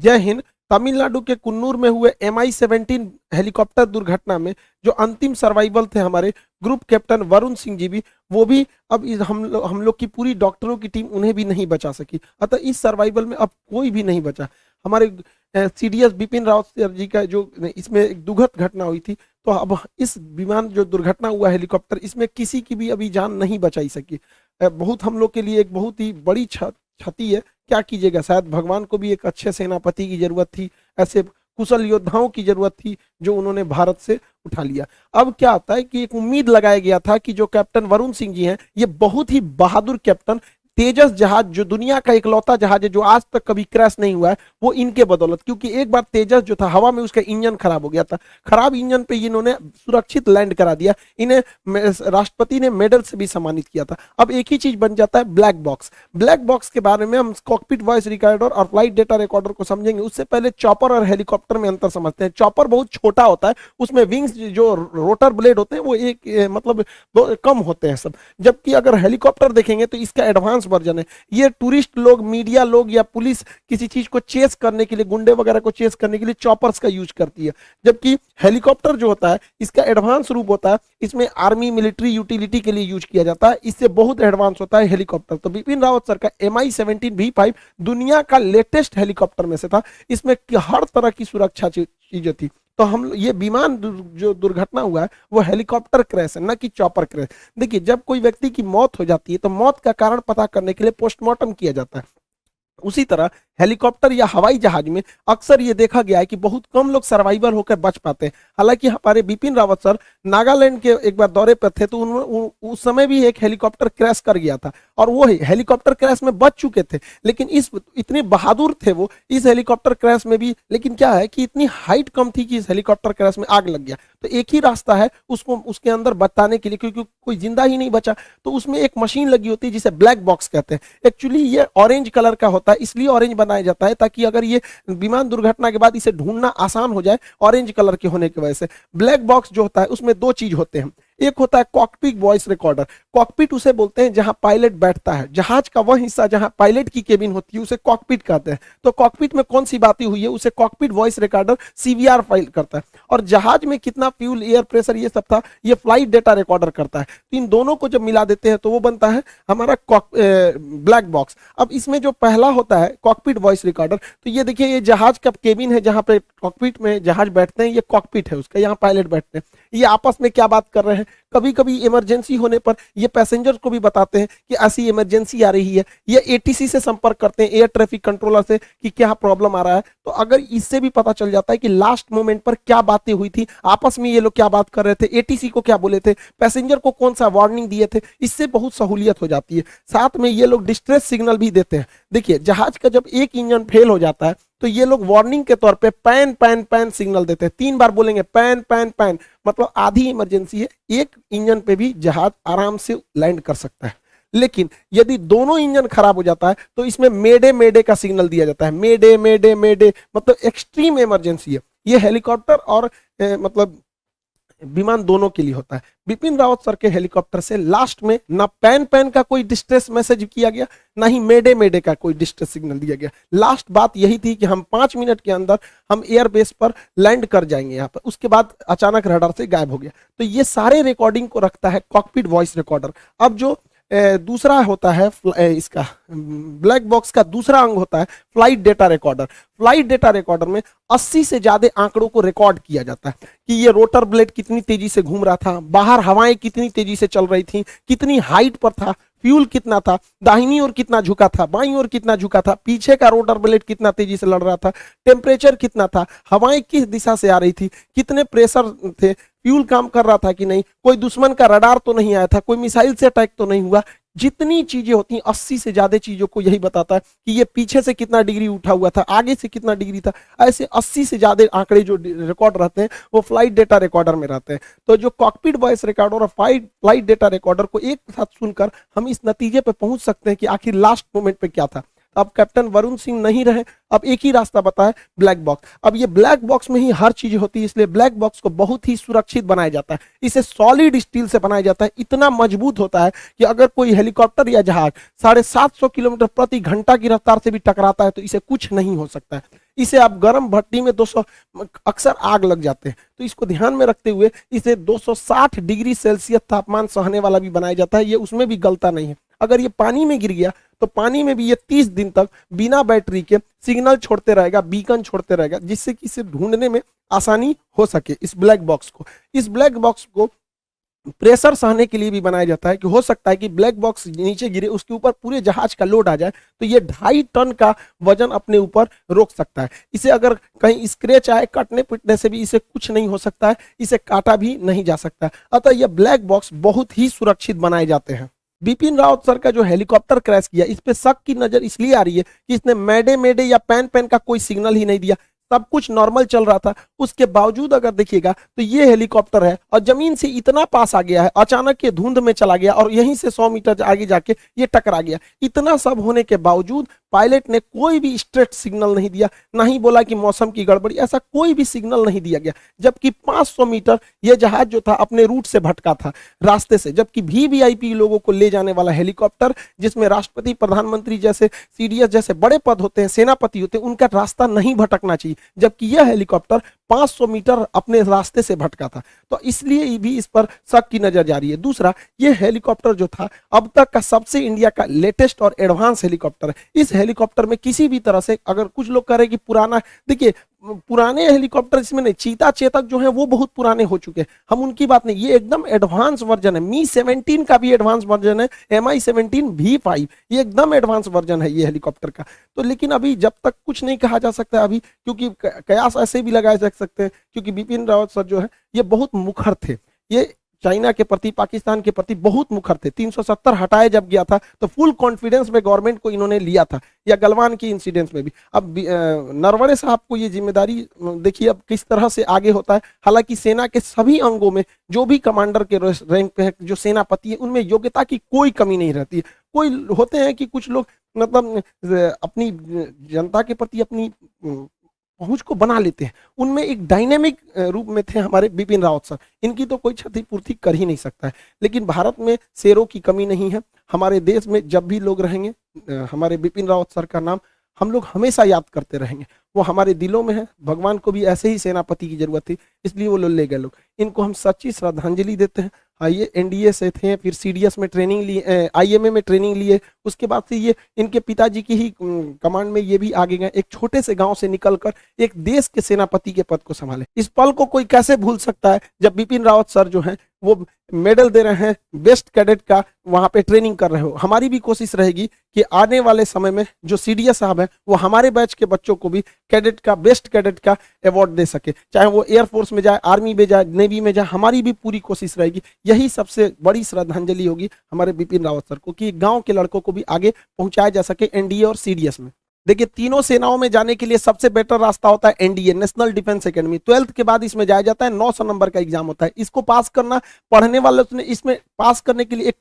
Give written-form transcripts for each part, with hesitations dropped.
जय हिंद। तमिलनाडु के कुन्नूर में हुए MI-17 हेलीकॉप्टर दुर्घटना में जो अंतिम सर्वाइवल थे हमारे ग्रुप कैप्टन वरुण सिंह जी भी, वो भी अब हम लोग की पूरी डॉक्टरों की टीम उन्हें भी नहीं बचा सकी। अतः इस सर्वाइवल में अब कोई भी नहीं बचा। हमारे CDS बिपिन रावत सर जी का जो इसमें एक दुखद घटना हुई थी, तो अब इस विमान जो दुर्घटना हुआ हेलीकॉप्टर, इसमें किसी की भी अभी जान नहीं बचाई सकी। बहुत हम लोग के लिए एक बहुत ही बड़ी क्षति है। क्या कीजिएगा, शायद भगवान को भी एक अच्छे सेनापति की जरूरत थी, ऐसे कुशल योद्धाओं की जरूरत थी जो उन्होंने भारत से उठा लिया। अब क्या होता है कि एक उम्मीद लगाया गया था कि जो कैप्टन वरुण सिंह जी हैं, ये बहुत ही बहादुर कैप्टन, तेजस जहाज जो दुनिया का इकलौता जहाज है जो आज तक कभी क्रैश नहीं हुआ है, वो इनके बदौलत, क्योंकि एक बार तेजस जो था हवा में उसका इंजन खराब हो गया था। खराब इंजन पे इन्होंने सुरक्षित लैंड करा दिया। इन्हें राष्ट्रपति ने मेडल से भी सम्मानित किया था। अब एक ही चीज बन जाता है ब्लैक बॉक्स। ब्लैक बॉक्स के बारे में हम कॉकपिट वॉइस रिकॉर्डर और फ्लाइट डेटा रिकॉर्डर को समझेंगे, उससे पहले चॉपर और हेलीकॉप्टर में अंतर समझते हैं। चॉपर बहुत छोटा होता है, उसमें विंग्स जो रोटर ब्लेड होते हैं वो एक मतलब कम होते हैं सब, जबकि अगर हेलीकॉप्टर देखेंगे तो इसका एडवांस वर्जन है। ये टूरिस्ट लोग, मीडिया लोग या पुलिस किसी चीज को चेस करने के लिए, गुंडे वगैरह को चेस करने के लिए चॉपर्स का यूज करती है, जबकि हेलीकॉप्टर जो होता है इसका एडवांस रूप होता है, इसमें आर्मी मिलिट्री यूटिलिटी के लिए यूज किया जाता है, इससे बहुत एडवांस होता है हेलीकॉप्टर। तो बिपिन रावत सर का MI-17 V5 दुनिया का लेटेस्ट हेलीकॉप्टर में से था। इसमें हर तरह की सुरक्षा चीजें थी। तो हम ये विमान जो दुर्घटना हुआ है वो हेलीकॉप्टर क्रैश है, ना कि चॉपर क्रैश। देखिए, जब कोई व्यक्ति की मौत हो जाती है तो मौत का कारण पता करने के लिए पोस्टमार्टम किया जाता है। उसी तरह हेलीकॉप्टर या हवाई जहाज में अक्सर ये देखा गया है कि बहुत कम लोग सर्वाइवल होकर बच पाते हैं। हालांकि हमारे बिपिन रावत सर नागालैंड के एक बार दौरे पर थे, तो उस समय भी एक हेलीकॉप्टर क्रैश कर गया था और वो हेलीकॉप्टर क्रैश में बच चुके थे। लेकिन इतने बहादुर थे वो इस हेलीकॉप्टर क्रैश में भी। लेकिन क्या है कि इतनी हाइट कम थी कि इस हेलीकॉप्टर क्रैश में आग लग गया। तो एक ही रास्ता है उसको उसके अंदर बताने के लिए, क्योंकि कोई जिंदा ही नहीं बचा। तो उसमें एक मशीन लगी होती है जिसे ब्लैक बॉक्स कहते हैं। एक्चुअली ये ऑरेंज कलर का होता है, इसलिए ऑरेंज बनाया जाता है ताकि अगर ये विमान दुर्घटना के बाद इसे ढूंढना आसान हो जाए, ऑरेंज कलर के होने की वजह से। ब्लैक बॉक्स जो होता है उसमें दो चीज होते हैं। एक होता है कॉकपिट वॉइस रिकॉर्डर। कॉकपिट उसे बोलते हैं जहां पायलट बैठता है, जहाज का वह हिस्सा जहां पायलट की केबिन होती है उसे कॉकपिट कहते हैं। तो कॉकपिट में कौन सी बातें हुई है उसे cockpit voice recorder CVR file करता है। और जहाज में कितना फ्यूल, एयर प्रेशर, ये सब था, ये फ्लाइट डेटा रिकॉर्डर करता है। तो इन दोनों को जब मिला देते हैं तो वो बनता है हमारा ब्लैक बॉक्स। अब इसमें जो पहला होता है कॉकपिट वॉइस रिकॉर्डर, तो ये देखिए, ये जहाज का केबिन है जहां पे कॉकपिट में जहाज बैठते हैं, ये कॉकपिट है उसका, यहाँ पायलट बैठते हैं। ये आपस में क्या बात कर रहे हैं, कभी कभी इमरजेंसी होने पर ये पैसेंजर को भी बताते हैं कि ऐसी इमरजेंसी आ रही है। ये ATC से संपर्क करते हैं, एयर ट्रैफिक कंट्रोलर से, कि क्या प्रॉब्लम आ रहा है। तो अगर इससे भी पता चल जाता है कि लास्ट मोमेंट पर क्या बातें हुई थी, आपस में ये लोग क्या बात कर रहे थे, ATC को क्या बोले थे, पैसेंजर को कौन सा वार्निंग दिए थे, इससे बहुत सहूलियत हो जाती है। साथ में ये लोग डिस्ट्रेस सिग्नल भी देते हैं। देखिए, जहाज का जब एक इंजन फेल हो जाता है तो ये लोग वार्निंग के तौर पे पैन पैन पैन सिग्नल देते हैं। 3 बार बोलेंगे पैन पैन पैन, मतलब आधी इमरजेंसी है, एक इंजन पे भी जहाज आराम से लैंड कर सकता है। लेकिन यदि दोनों इंजन खराब हो जाता है तो इसमें मेडे मेडे का सिग्नल दिया जाता है। मेडे मेडे मेडे मतलब एक्सट्रीम इमरजेंसी है। ये हेलीकॉप्टर और मतलब विमान दोनों के लिए होता है। बिपिन रावत सर के हेलीकॉप्टर से लास्ट में ना पैन पैन का कोई डिस्ट्रेस मैसेज किया गया, ना ही मेडे मेडे का कोई डिस्ट्रेस सिग्नल दिया गया। लास्ट बात यही थी कि हम 5 मिनट के अंदर हम एयरबेस पर लैंड कर जाएंगे यहाँ पर। उसके बाद अचानक रडार से गायब हो गया। तो ये सारे रिकॉर्डिंग को रखता है कॉकपिट वॉइस रिकॉर्डर। अब जो दूसरा होता है इसका ब्लैक बॉक्स का दूसरा अंग होता है flight data recorder. Flight data recorder में 80 से ज्यादा आंकड़ों को रिकॉर्ड किया जाता है कि ये रोटर ब्लेड कितनी तेजी से घूम रहा था, बाहर हवाएं कितनी तेजी से चल रही थी, कितनी हाइट पर था, फ्यूल कितना था, दाहिनी ओर कितना झुका था, बाईं ओर कितना झुका था, पीछे का रोटर ब्लेड कितना तेजी से लड़ रहा था, टेम्परेचर कितना था, हवाएं किस दिशा से आ रही थी, कितने प्रेशर थे, फ्यूल काम कर रहा था कि नहीं, कोई दुश्मन का रडार तो नहीं आया था, कोई मिसाइल से अटैक तो नहीं हुआ। जितनी चीजें होती हैं 80 से ज्यादा चीजों को यही बताता है कि ये पीछे से कितना डिग्री उठा हुआ था, आगे से कितना डिग्री था। ऐसे 80 से ज्यादा आंकड़े जो रिकॉर्ड रहते हैं वो फ्लाइट डेटा रिकॉर्डर में रहते हैं। तो जो कॉकपिट वॉइस रिकॉर्डर और फ्लाइट डेटा रिकॉर्डर को एक साथ सुनकर हम इस नतीजे पर पहुंच सकते हैं कि आखिर लास्ट मोमेंट पे क्या था। अब कैप्टन वरुण सिंह नहीं रहे, अब एक ही रास्ता बता है ब्लैक बॉक्स। अब ये ब्लैक बॉक्स में ही हर चीज होती है, इसलिए ब्लैक बॉक्स को बहुत ही सुरक्षित बनाया जाता है। इसे सॉलिड स्टील से बनाया जाता है, इतना मजबूत होता है कि अगर कोई हेलीकॉप्टर या जहाज 750 किलोमीटर प्रति घंटा की रफ्तार से भी टकराता है तो इसे कुछ नहीं हो सकता है। इसे आप गर्म भट्टी में 200 अक्सर आग लग जाते हैं, तो इसको ध्यान में रखते हुए इसे 260 डिग्री सेल्सियस तापमान सहने वाला भी बनाया जाता है। ये उसमें भी गलता नहीं है। अगर ये पानी में गिर गया तो पानी में भी ये 30 दिन तक बिना बैटरी के सिग्नल छोड़ते रहेगा, बीकन छोड़ते रहेगा, जिससे कि इसे ढूंढने में आसानी हो सके। इस ब्लैक बॉक्स को प्रेशर सहने के लिए भी बनाया जाता है कि हो सकता है कि ब्लैक बॉक्स नीचे गिरे, उसके ऊपर पूरे जहाज का लोड आ जाए, तो ये 2.5 टन का वजन अपने ऊपर रोक सकता है। इसे अगर कहीं स्क्रैच आए, कटने पिटने से भी इसे कुछ नहीं हो सकता है, इसे काटा भी नहीं जा सकता है। अतः यह ब्लैक बॉक्स बहुत ही सुरक्षित बनाए जाते हैं। बिपिन रावत सर का जो हेलीकॉप्टर क्रैश किया, इस पे शक की नजर इसलिए आ रही है कि इसने मैडे मैडे या पैन पैन का कोई सिग्नल ही नहीं दिया, सब कुछ नॉर्मल चल रहा था। उसके बावजूद अगर देखिएगा तो ये हेलीकॉप्टर है और जमीन से इतना पास आ गया है, अचानक ये धुंध में चला गया और यहीं से 100 मीटर आगे जाके ये टकरा गया। इतना सब होने के बावजूद पायलट ने कोई भी स्ट्रेट सिग्नल नहीं दिया, ना ही बोला कि मौसम की गड़बड़ी, ऐसा कोई भी सिग्नल नहीं दिया गया। जबकि 500 मीटर यह जहाज जो था अपने रूट से भटका था, रास्ते से। जबकि वीवीआईपी लोगों को ले जाने वाला हेलीकॉप्टर, जिसमें राष्ट्रपति, प्रधानमंत्री जैसे, सीडीएस जैसे बड़े पद होते हैं, सेनापति होते हैं, उनका रास्ता नहीं भटकना चाहिए। जबकि यह हेलीकॉप्टर 500 मीटर अपने रास्ते से भटका था, तो इसलिए भी इस पर शक की नजर जा रही है। दूसरा, यह हेलीकॉप्टर जो था अब तक का सबसे इंडिया का लेटेस्ट और एडवांस हेलीकॉप्टर है। इस हेलीकॉप्टर में किसी भी तरह से, अगर कुछ लोग कह रहे हैं कि पुराना, देखिए पुराने हेलीकॉप्टर इसमें नहीं, चीता चेतक जो है वो बहुत पुराने हो चुके हैं, हम उनकी बात नहीं, ये एकदम एडवांस वर्जन है। मी 17 का भी एडवांस वर्जन है, MI-17 V5, ये एकदम एडवांस वर्जन है ये हेलीकॉप्टर का। तो लेकिन अभी जब तक कुछ नहीं कहा जा सकता अभी, क्योंकि कयास ऐसे भी लगाए जा सकते हैं, क्योंकि बिपिन रावत सर जो है ये बहुत मुखर थे, ये चाइना के प्रति, पाकिस्तान के प्रति बहुत मुखर थे। 370 हटाए जब गया था तो फुल कॉन्फिडेंस में गवर्नमेंट को इन्होंने लिया था, या गलवान की इंसिडेंट में भी। अब नरवणे साहब को ये जिम्मेदारी देखिए अब किस तरह से आगे होता है। हालांकि सेना के सभी अंगों में जो भी कमांडर के रैंक पे है, जो सेनापति है, उनमें योग्यता की कोई कमी नहीं रहती है। कोई होते हैं कि कुछ लोग मतलब अपनी जनता के प्रति अपनी पहुंच को बना लेते हैं, उनमें एक डायनेमिक रूप में थे हमारे बिपिन रावत सर। इनकी तो कोई क्षतिपूर्ति कर ही नहीं सकता है। लेकिन भारत में शेरों की कमी नहीं है। हमारे देश में जब भी लोग रहेंगे, हमारे बिपिन रावत सर का नाम हम लोग हमेशा याद करते रहेंगे। वो हमारे दिलों में है। भगवान को भी ऐसे ही सेनापति की जरूरत थी, इसलिए वो लोग ले गए लोग। इनको हम सच्ची श्रद्धांजलि देते हैं। ये एनडीए से थे, फिर सीडीएस में ट्रेनिंग लिए, आईएमए में ट्रेनिंग लिए, उसके बाद से ये इनके पिताजी की ही कमांड में ये भी आगे गए, एक छोटे से गांव से निकलकर एक देश के सेनापति के पद को संभाले। इस पल को कोई कैसे भूल सकता है जब बिपिन रावत सर जो हैं वो मेडल दे रहे हैं, बेस्ट कैडेट का वहां पे ट्रेनिंग कर रहे हो। हमारी भी कोशिश रहेगी कि आने वाले समय में जो सीडीएस साहब हैं वो हमारे बैच के बच्चों को भी कैडेट का, बेस्ट कैडेट का अवार्ड दे सके, चाहे वो एयरफोर्स में जाए, आर्मी में जाए, नेवी में जाए। हमारी भी पूरी कोशिश रहेगी। यही सबसे बड़ी श्रद्धांजलि होगी हमारे बिपिन रावत सर को, कि गांव के लड़कों को भी आगे पहुंचाया जा सके एनडीए और सीडीएस में। देखिए, तीनों सेनाओं में जाने के लिए सबसे बेटर रास्ता होता है NDA, national defence academy. 12th के बाद इसमें जाया जाता है, 900 नंबर का एग्जाम होता है। इसको पास करना, पढ़ने वाले ने इसमें पास करने के लिए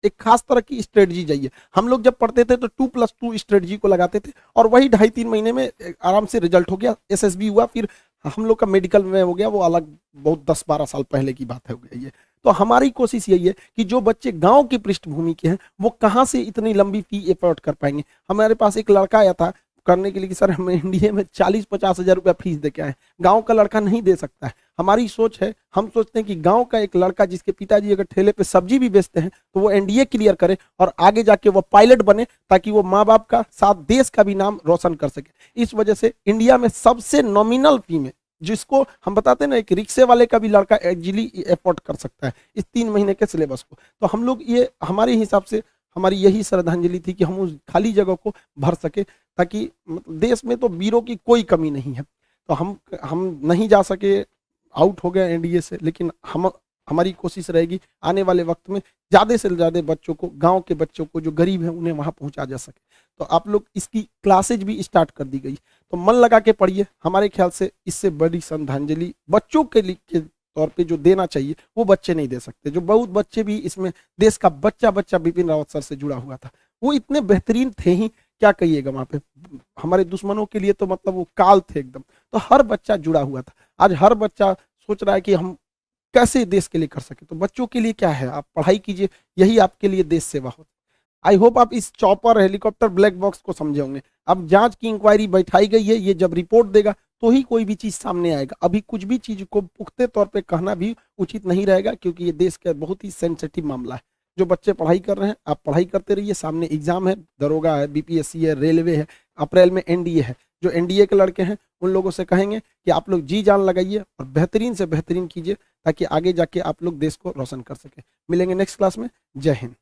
एक खास तरह की स्ट्रेटजी चाहिए। हम लोग जब पढ़ते थे तो 2+2 स्ट्रेटजी को लगाते थे और वही 2.5-3 महीने में आराम से रिजल्ट हो गया। एसएसबी हुआ, फिर हम लोग का मेडिकल में हो गया, वो अलग बहुत 10-12 साल पहले की बात है हो गई है। तो हमारी कोशिश यही है कि जो बच्चे गांव की पृष्ठभूमि के हैं वो कहाँ से इतनी लंबी फी एफोर्ड कर पाएंगे। हमारे पास एक लड़का आया था करने के लिए कि सर हम इंडिया में 40-50 हज़ार रुपया फीस दे के आए, गांव का लड़का नहीं दे सकता है। हमारी सोच है, हम सोचते हैं कि गांव का एक लड़का जिसके पिताजी अगर ठेले पे सब्जी भी बेचते हैं तो वो एनडीए क्लियर करे और आगे जाके वो पायलट बने, ताकि वो माँ बाप का साथ देश का भी नाम रोशन कर सके। इस वजह से इंडिया में सबसे नॉमिनल फी में, जिसको हम बताते हैं ना, एक रिक्शे वाले का भी लड़का इजीली एफोर्ड कर सकता है इस 3 महीने के सिलेबस को। तो हम लोग ये, हमारे हिसाब से हमारी यही श्रद्धांजलि थी कि हम उस खाली जगह को भर सके, ताकि देश में तो वीरों की कोई कमी नहीं है। तो हम नहीं जा सके, आउट हो गए एनडीए से, लेकिन हमारी कोशिश रहेगी आने वाले वक्त में ज़्यादा से ज़्यादा बच्चों को, गांव के बच्चों को जो गरीब हैं उन्हें वहां पहुंचा जा सके। तो आप लोग, इसकी क्लासेज भी स्टार्ट कर दी गई, तो मन लगा के पढ़िए। हमारे ख्याल से इससे बड़ी श्रद्धांजलि बच्चों के लिए तौर पे जो देना चाहिए वो बच्चे नहीं दे सकते। जो बहुत बच्चे भी इसमें, देश का बच्चा बिपिन रावत सर से जुड़ा हुआ था, वो इतने बेहतरीन थे ही, क्या कहिएगा। वहां पे हमारे दुश्मनों के लिए तो मतलब वो काल थे एकदम। तो हर बच्चा जुड़ा हुआ था। आज हर बच्चा सोच रहा है कि हम कैसे देश के लिए कर सके। तो बच्चों के लिए क्या है, आप पढ़ाई कीजिए, यही आपके लिए देश सेवा हो। आई होप आप इस चॉपर हेलीकॉप्टर ब्लैक बॉक्स को समझे होंगे। अब जांच की इंक्वायरी बैठाई गई है, ये जब रिपोर्ट देगा तो ही कोई भी चीज सामने आएगा। अभी कुछ भी चीज को पुख्ते तौर पे कहना भी उचित नहीं रहेगा, क्योंकि ये देश का बहुत ही सेंसिटिव मामला है। जो बच्चे पढ़ाई कर रहे हैं आप पढ़ाई करते रहिए, सामने एग्जाम है, दरोगा है, बीपीएससी है, रेलवे है, अप्रैल में एनडीए है। जो एनडीए के लड़के हैं उन लोगों से कहेंगे कि आप लोग जी जान लगाइए और बेहतरीन से बेहतरीन कीजिए, ताकि आगे जाके आप लोग देश को रोशन कर सके। मिलेंगे नेक्स्ट क्लास में। जय हिंद।